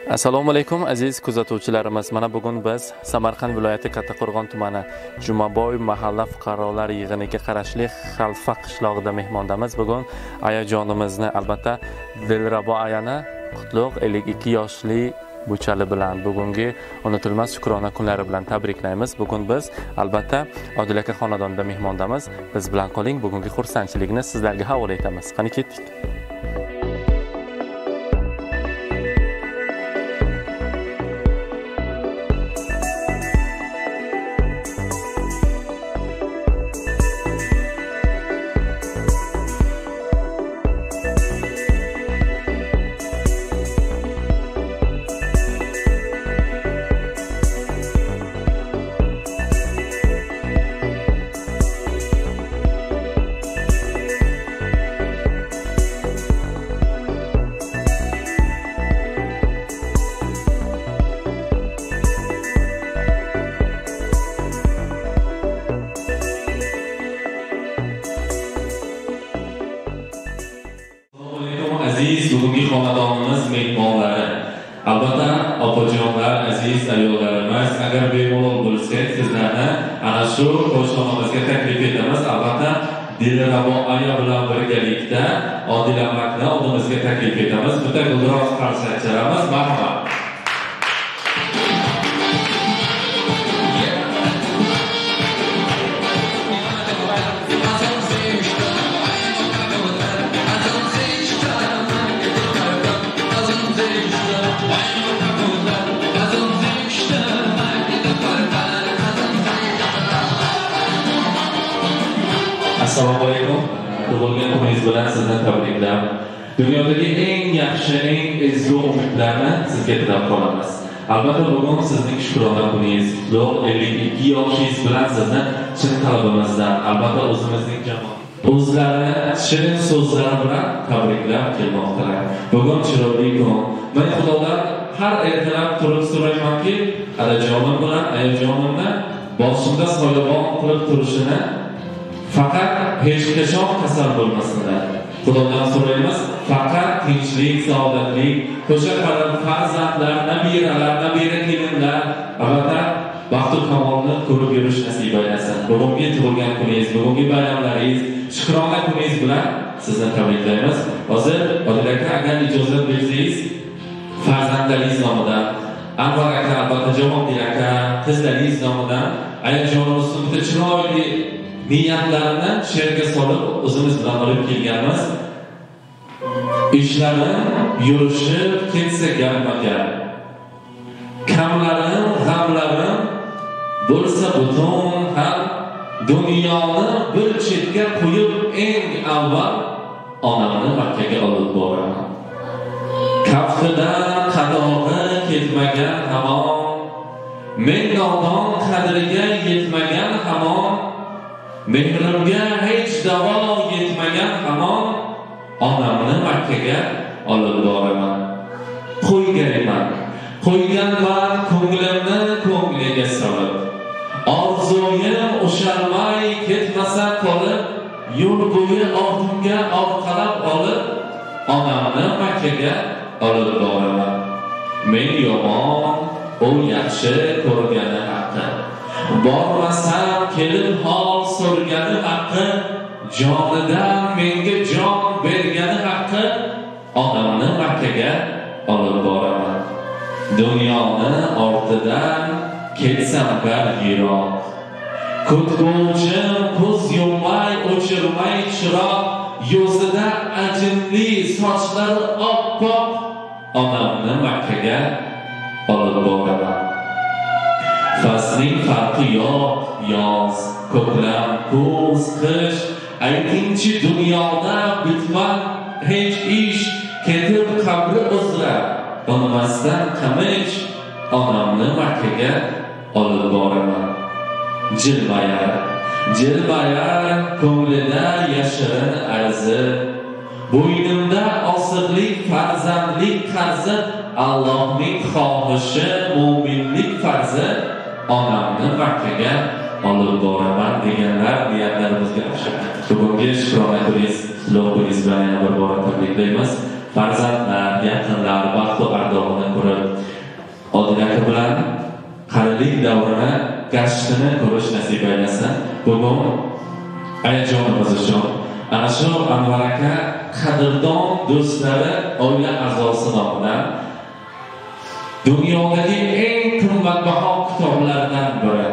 Assalomu alaykum aziz kuzatuvchilarimiz. Mana bugun biz Samarqand viloyati Kattaqo'rg'on tumani Jumaboy mahalla fuqarolar yig'iniga qarashli Xalfa qishlog'ida mehmondamiz. Bugun ayajonimizni, albatta Dilrabo ayani qutlug' 52 yoshli Buchali bilan bugungi unutilmas shukrona kunlari bilan tabriklaymiz. Bugun biz albatta Odil aka xonadonida mehmondamiz. Biz bilan qoling. Bugungi xursandchilikni sizlarga havola etamiz. Qani ketdik. Aziz bugungi xonadonimiz mehmonlari, albatta opajonlar, aziz ayollarimiz, agar bemalol bo'lsak, sizlarni ana shu qo'shxonamizga taklif etamiz. Albatta Dilrabo aya bilan birgalikda Odil amakni oldimizga taklif etamiz. Bitta gulroq qarshi aytamiz. Marhamat. Assalomu alaykum. Tug'ilgan kuningiz bilan sizni tabriklar. Dunyodagi eng yaxshi, eng ezgu umidlarni sizga tilab qolamiz. Albatta bugun sizning shukrona kuningiz, qutlug' 52 yoshingiz bilan sizni chin qalbimizdan, albatta o'zimizning jamoat o'zlari shirin so'zlar bilan tabriklab kelmoqdalar. Bugun chiroyli kun. Men Xudodan har ertalab turib so'raymanki, adajonim bilan ayajonimni boshimda soyabon qilib turishini, faqat hech qachon kasal bo'lmasinlar. Xudodan so'raymiz, faqat tinchlik, saodatlik, o'sha farzandlar, nabiralar, nabira kelinlar, albatta baxtu kamolni ko'rib yurish nasib aylasin. Bugungi tug'ilgan kuningiz, bugungi bayramlaringiz, shukrona kuningiz bilan sizni tabriklaymiz. Hozir Odil aka, agar ijozat bersangiz, farzandlaringiz nomidan, Anvar aka, albatta Jamodil aka, qizlaringiz nomidan ayajonimizning bitta chiroyli niyatlarini she'rga solib o'zimiz bilan olib kelganmiz. Ishlarim yurishib ketsa garma-gar, kamlarim, g'amlarim bo'lsa butun ham, dunyoni bir chetga qo'yib eng avval onamni Makkaga olib boraman. Kaftidan qadog'i ketmagan hamon, men nodon qadriga yetmagan hamon, mehrimga hech davo yetmagan hamon, onamni Makkaga olib boraman. Qo'yganman ko'nglimni ko'ngliga solib, orzuim o'shalmay ketmasa qolib, yo'l bo'yi ortimga orqalab olib, onamni Makkaga olib boraman. Men yomon, u yaxshi ko'rgani haqqi, bormasam kelib hol so'rgani haqqi, jonidan menga jon bergani haqqi, onamni Makkaga olib boraman. Dunyoni ortidan ketsam bir yiroq, kutguvchim ko'z yummay o'chirmay chiroq, yuzida ajinli sochlari oppoq, onamni Makkaga olib boraman. Fasling farqi yo'q, yoz, ko'klam, kuz, qish, aytingchi dunyoda bitman hech ish, ketib qabri uzra, unmasdan qamish, onamni Makkaga olib boraman. Jilmayar ko'nglida yashirin arzi, bo'ynimda osiqlik, farzandlik qarzi, Allohning xohishi, mo'minlik farzi, onamni Makkaga olib boraman deganlar niyatlarimizga o'xshab. Bugungi shukrona kuningiz, qutlug' kuningiz bilan yana bir bora tabriklaymiz. Farzandlar, yaqinlar baxt va ardog'ini ko'rib Odil aka bilan qaralik davrini gashtini ko'rish nasib aylasin. Bugun ayajonimiz uchun ana shu Anvar aka qadrdon do'stlari oila a'zosi nomidan dunyodagi eng qimmatbaho kitoblardan biri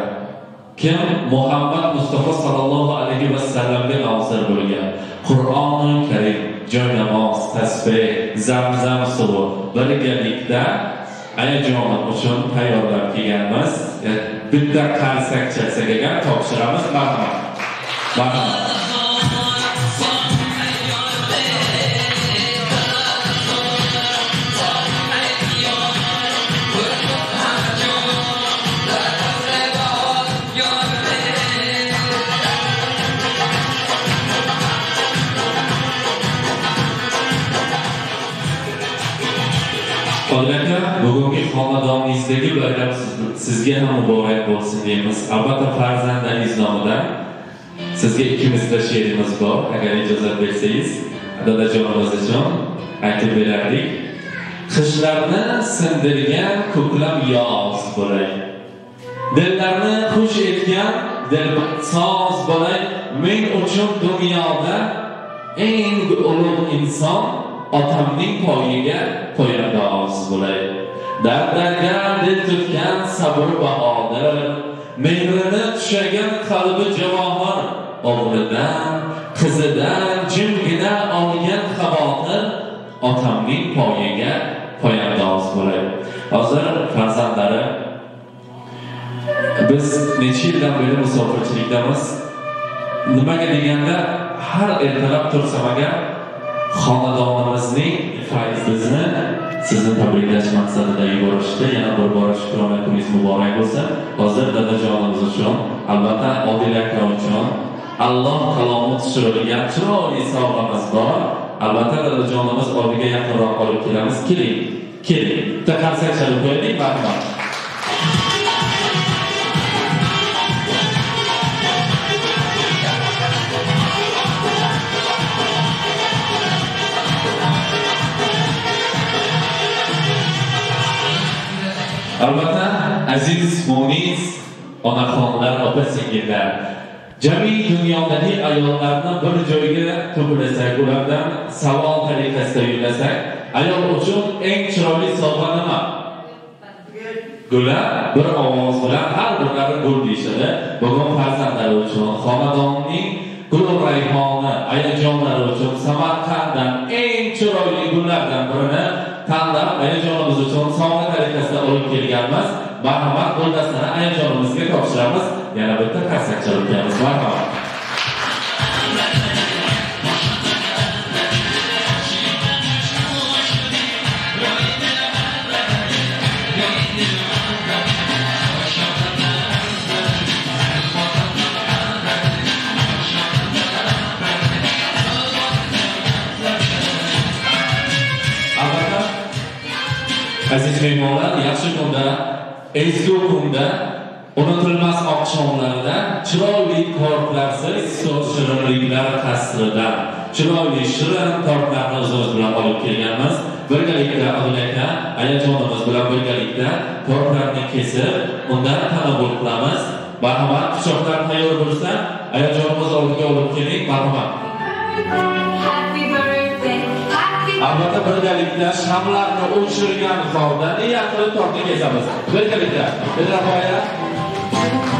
kim Muhammad Mustafa sallallohu alayhi va sallamga nozil bo'lgan Qur'onul Karim, joynamoz, tasbeh, zamzam suvi birgalikda ayajonim uchun tayyorlab kelganmiz. Bitta qarsak chalsak ekan topshiramiz. Marhamat. Marhamat. Bugungi xonadoningizdagi bayram sizga ham muborak bo'lsin deymiz. Albatta farzandlaringiz nomidan sizga ikkimizda she'rimiz bor. Agar ijozat bersangiz, dadajonimiz uchun aytib berardik. Qishlarni sindirgan ko'klam yoz bo'lay. Dillarni xush etgan dilsoz bo'lay. Men uchun dunyoda eng ulug' inson otamning poyiga poyandoz bo'lay. Dardlarga dil tutgan sabr bahodir, mehrini tushagan qalbi javohir, o'g'lidan, qizidan jimgina olgan xavotir, otamning poyiga poyandoz bo'lay. Hozir farzandlari biz necha yildan beri musofirchilikdamiz. Nimaga deganda har ertalab tursam agar xonadonimizning fayzizni sizni tabriklash maqsadida yuborishdi. Yana bir bora shukrona kuningiz muborak bo'lsin. Hozir dadajonimiz uchun, albatta Odil aka uchun Alloh kalomi tushirilgan chiroyli sovg'amiz bor. Albatta dadajonimiz oldiga yaqinroq olib kelamiz. Keling, keling. Bitta qarsak chalib qo'yaylik. Marhamat. Albatta aziz munis onaxonlar, opa-singillar, jami dunyodagi ayollarni bir joyga to'plasak, ulardan savol tariqasida yo'llasak, ayol uchun eng chiroyli sovg'a nima? Gullar bir ovoz bilan har birlari gul deyishadi. Bugun farzandlari uchun xonadonning gul rayhoni ayajonlari uchun Samarqanddan eng chiroyli gullardan birini tanlab ayajonimiz uchun sovg'a tariqasida olib kelganmiz. Marhamat, bo'ldasini ayajonimizga topshiramiz. Yana bitta qarsak chalib qo'yamiz. Marhamat. Aziz mehmonlar, yaxshi kunda, ezgu kunda, unutilmas oqshomlarda, chiroyli tortlarsiz so'z shirinliklar qasridan, chiroyli shirin tortlarni o'zimiz bilan olib kelganmiz. Birgalikda Odil aka, ayajonimiz bilan birgalikda tortlarni kesib, undan tanovul qilamiz. Marhamat, pichoqlar tayyor bo'lsa, ayajonimiz oldiga olib keling. Marhamat. Albatta birgalikda shamlarni o'chirgan holda niyat qilib tortni kesamiz. Birgalikda. Bilaboya.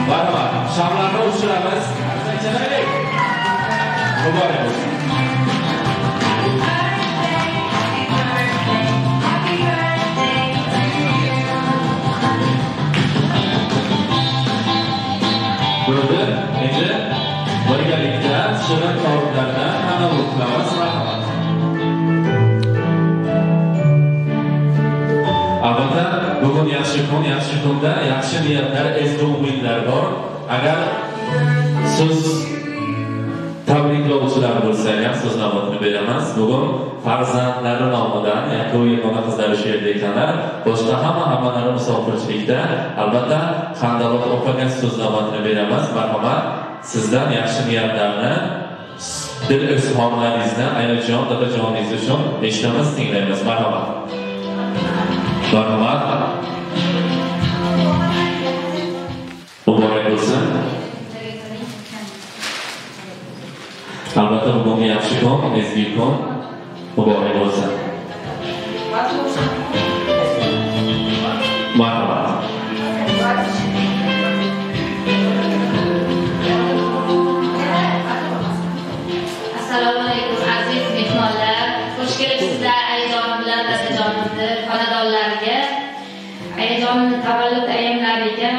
Marhamat. Shamlarni o'chiramiz. Chalaylik. Muborak bo'lsin. Bo'ldi. Endi birgalikda shirin tortlardan tanovul qilamiz. Marhamat. Albatta bugun yaxshi kun, yaxshi kunda yaxshi niyatlar, ezgu umidlar bor. Agar siz tabriklovchilar bo'lsa ham siz navbatni beramiz. Bugun farzandlari nomidan, yaqin ona qizlari she'rda ekanlar. Boshqa hammalari musofirchilikda. Albatta Qandalot opaga so'z navbatni beramiz. Marhamat, sizdan yaxshi niyatlarni, dil izhorlaringizni ayajon dadajoningiz uchun eshitamiz, tinglaymiz. Marhamat. Marhamat. Muborak bo'lsin. Albatta bugungi yaxshi kun, ezgu kun. Muborak bo'lsin. Marhamat. Assalomu alaykum aziz mehmonlar. Xush kelibsizlar ayajonim bilan dadajonimni xonadonlariga. Ayajonimni tavallud ayyomlariga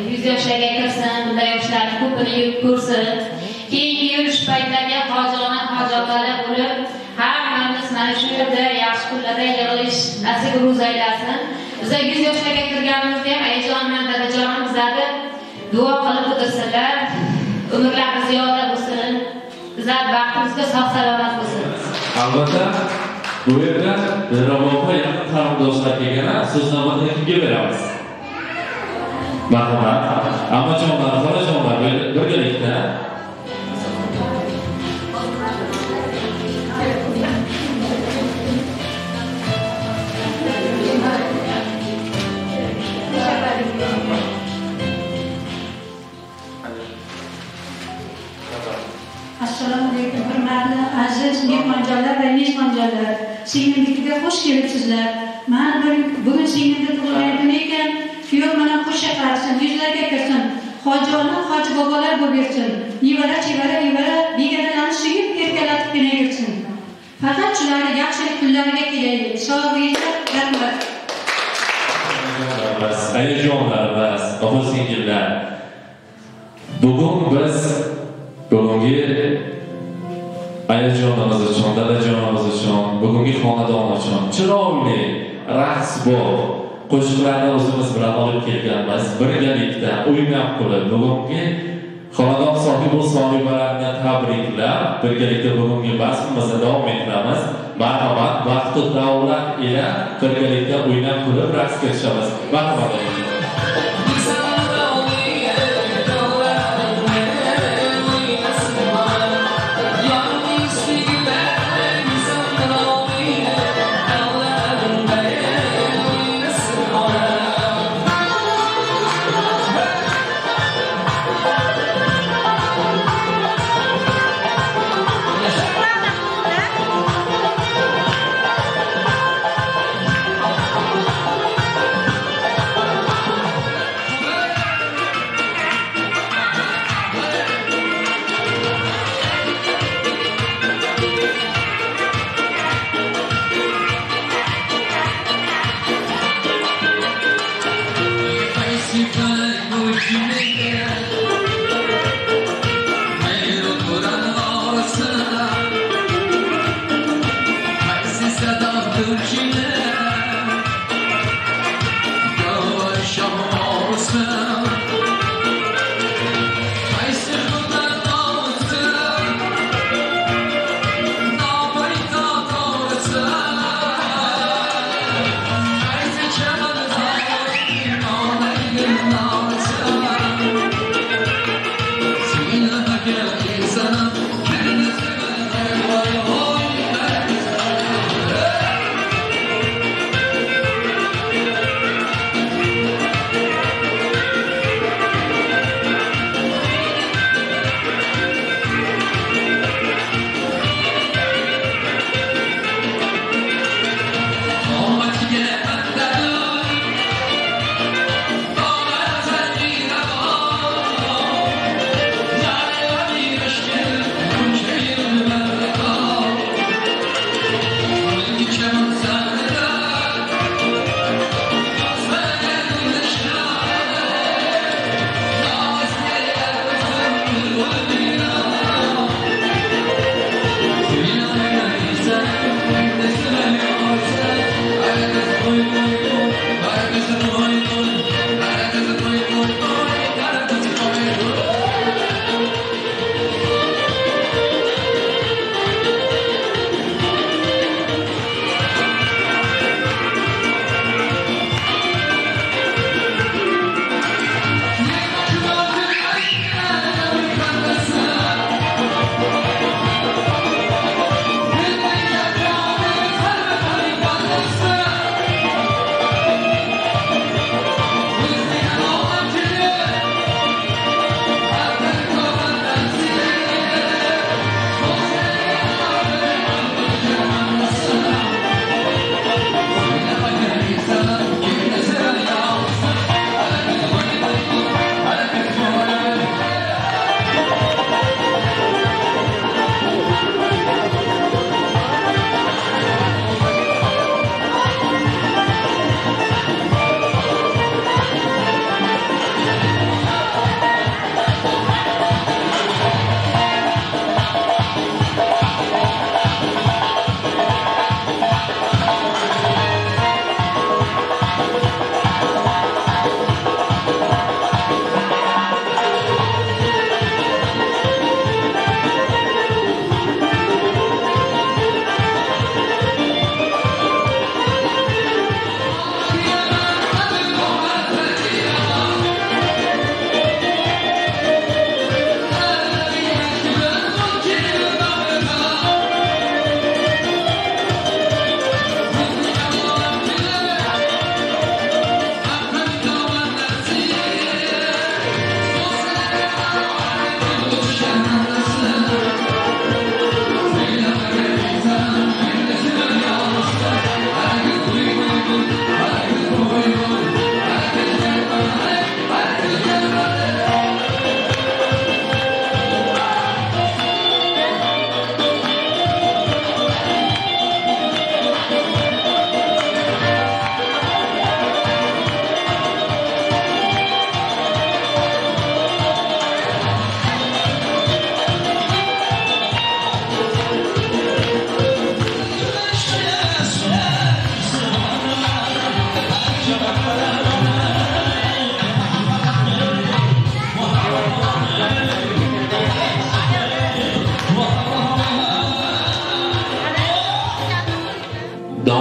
100 yoshlarga kirsin, bunday yoshlarni ko'pini ko'rsin. Keyingi yurish paytlariga hojonalar bo'lib, hammamiz mana shu yerda yaxshi kunlarda yig'ilish nasib ro'z aylasin. Biz 100 yoshlarga kirganimizda ham ayajonim, dadajonim bizlarga duo qilib o'tirsinlar. Umrlarimiz ziyoda bo'lsin. Bizlar vaqtimizga sog' salomat bo'lsinmiz. Albatta bu yerda Rabofa yaqin qarindoshlar kelgana so'z navbatini kimga beramiz? Marhamat. Ammajonlar, xolajonlar birgalikda Assalomu alaykum hurmatli aziz mehmonjonlar va mezbonjonlar. Singlimnikiga xush kelibsizlar. Men bugun singlimni tug'ilgan kun ekan, kuyov bilan qo'shiq qilsin, yuzlarga kirsin. Hojiona, hoji bobolar bo'lib bersin. Nevara, chevara, begadalarni suyib erkalatib kelsin. Faqat shularning yaxshilik kunlariga kelaylik. Sog'lig'inglar, rahmat. ayajonlarimiz, opa-singillar. Bugun biz bugungi ayajonimiz uchun, dadajonimiz uchun, bugungi xonadon uchun chiroyli raqs bor qo'shiqlarni o'zimiz bilan olib kelganmiz. Birgalikda o'ynab qolib, bugungi xonadon sohibi sohibalarini tabriklab, birgalikda bugungi bahsimizni davom ettiramiz. Marhamat, vaqti davlat ila birgalikda o'ynab qolib raqsga tushamiz. Marhamat.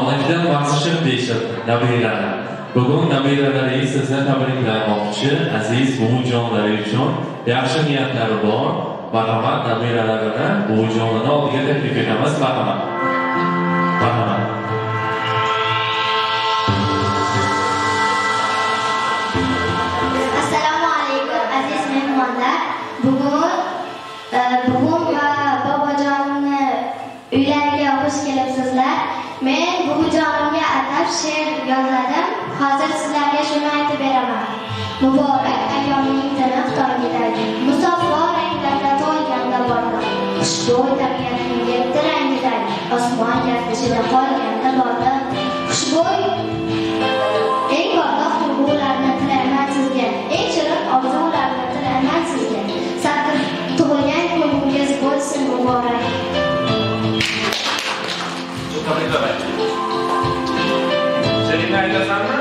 Xonandadan Mansur deyishadi nabiralari. Bugun nabiralaringiz sizni tabriklamoqchi aziz buvijonlari uchun yaxshi niyatlari bor. Marhamat, nabiralarini buvijonini oldiga taklif etamiz. Marhamat. Marhamat. Assalomu alaykum aziz mehmonlar. Bugun bobojonimni uylariga xush kelibsizlar. Men buvijonimga atab she'r yozdim. Hozir sizlarga shuni aytib beraman. Muborak ayyomning tiniq tongidagi musaffo ranglarda to'lganda bordim. Xushbo'y tabiatning yetti rangidagi osmon yaratishida qolganda bordim. Xushbo'y eng porloq tuyg'ularni tilayman sizga, eng shirin orzularni tilayman sizga. Sakr tug'ilgan kuningiz bo'lsin muborak. Senin aytasanmi?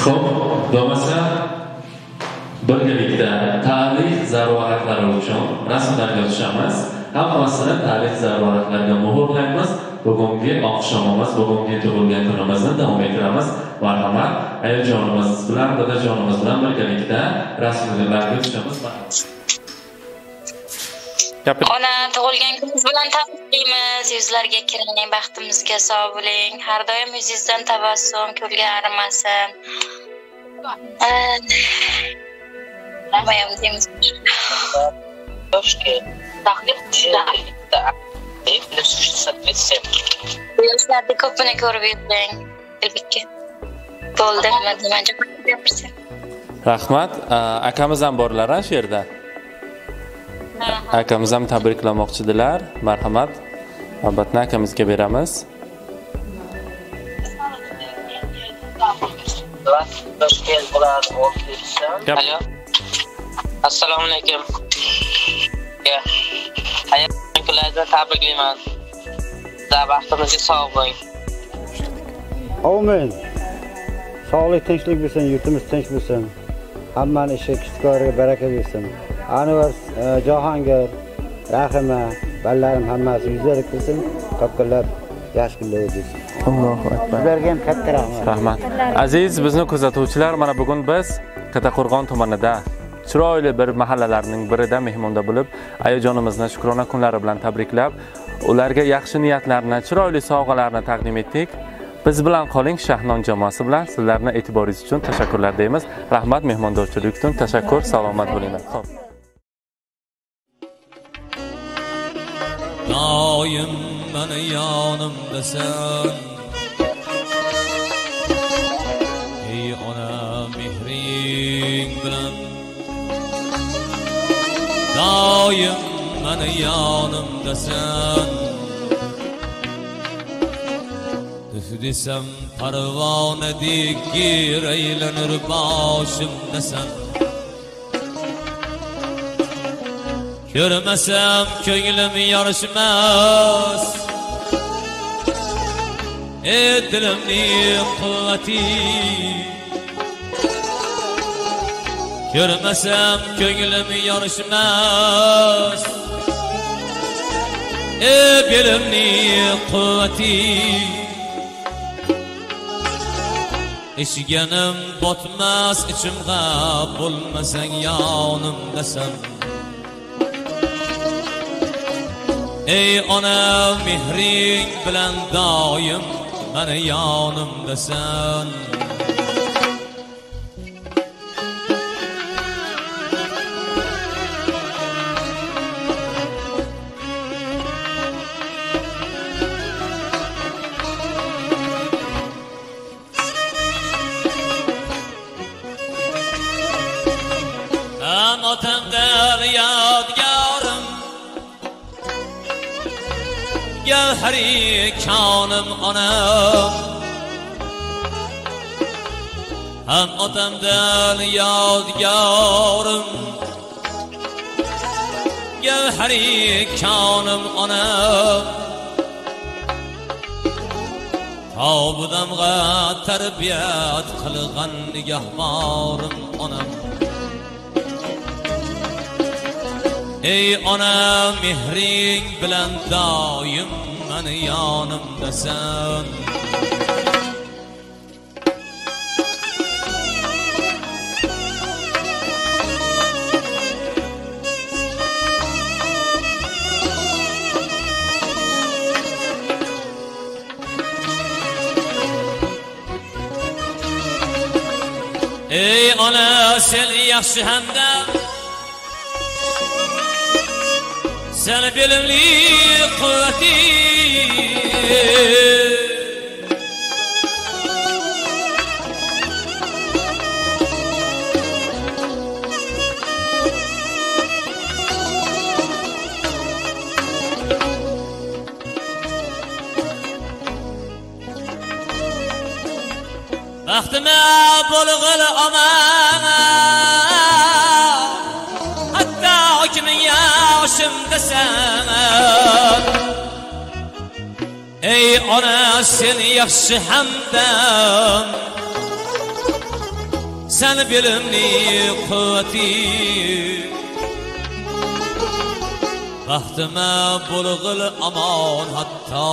Xo'p, bo'lmasa birgalikda tarix zaruratlari uchun rasmlarga tushamiz. Hammasini tarix zaruratlariga muhrlaymiz. Bugungi oqshomimiz, bugungi tug'ilgan kunimizni davom ettiramiz. Marhamat, ayajonimiz bilan, dadajonimiz bilan birgalikda rasmlarga tushamiz. Ona tug'ilgan kuningiz bilan tabriklaymiz. Yuzlarga kiring, baxtimizga sog' bo'ling. Har doim yuzingizdan tabassum ko'lga arimasin. Namayam deymiz. Yoshlarni ko'pini ko'rib yuring. Albatta. Bo'ldi, nima deyman. Rahmat. Akamiz ham borlar shu yerda. Akamiz ham tabriklamoqchidilar. Marhamat. Albatta akamizga beramiz. Alo. Assalomu alaykum. Hayotning kunlarini tabriklayman. Baxtimizga sog' bo'ling. Amin. Sog'lik, tinchlik bo'lsin, yurtimiz tinch bo'lsin. Hammaning ishi, kishkoriga baraka bersin. Anvar, Jahongir, Rahima, balarim hammasi yuzlari kulsin, topganlar yaxshi kunlar o'tsin. Allohu akbar. Sizlarga ham katta rahmat. Rahmat. Aziz bizni kuzatuvchilar, mana bugun biz Qataqo'rg'on tumanida chiroyli bir mahallalarning birida mehmonda bo'lib, ayajonimizni shukrona kunlari bilan tabriklab, ularga yaxshi niyatlarni, chiroyli sovg'alarni taqdim etdik. Biz bilan qoling, Shahnon jamoasi bilan sizlarning e'tiboringiz uchun tashakkurlar deymiz. Rahmat, mehmondorchilik uchun tashakkur, salomat bo'linglar. Xo'p. Doim meni yonimdasan. Ey ona mehring bilan. Doim meni yonimdasan. Desam parvonadek aylanir boshimdasan. Ko'rmasam ko'nglim yorishmas. Dilimning quvvati. Ko'rmasam ko'nglim yorishmas. Dilimning quvvati. Eshganim botmas ichimga bo'lmasang yonimdasan. Ey ona mehring bilan doim meni yonimdasan. Otamdan yodgorim gavhari konim onam. Ham otamdan yodgorim gavhari konim onam. Tobudamga tarbiyat qilgan nigahmorim onam. ey ona mehring bilan doim meni yonimdasan. Ey ona sen yaxshi hamdam, sen bilimli quvvati, baxtime bulg'il aman, hatta 2000 yoshimdasan. Ey ona sen yaxshi hamdam, sen bilimli quvvati, baxtime bulg'il aman, hatta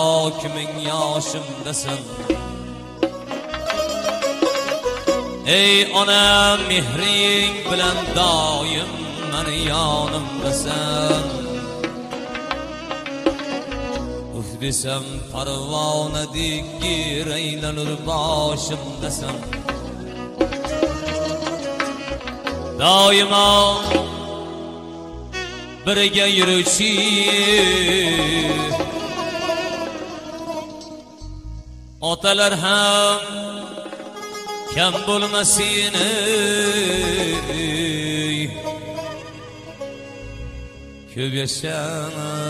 2000 yoshimdasan. Ey ona mehring bilan doim meni yonimdasan. Uf desam parvonadek g'iraylanur boshimdasan. Doimo birga yuruvchi otalar ham kam bo'lmasin, ko'p yashama.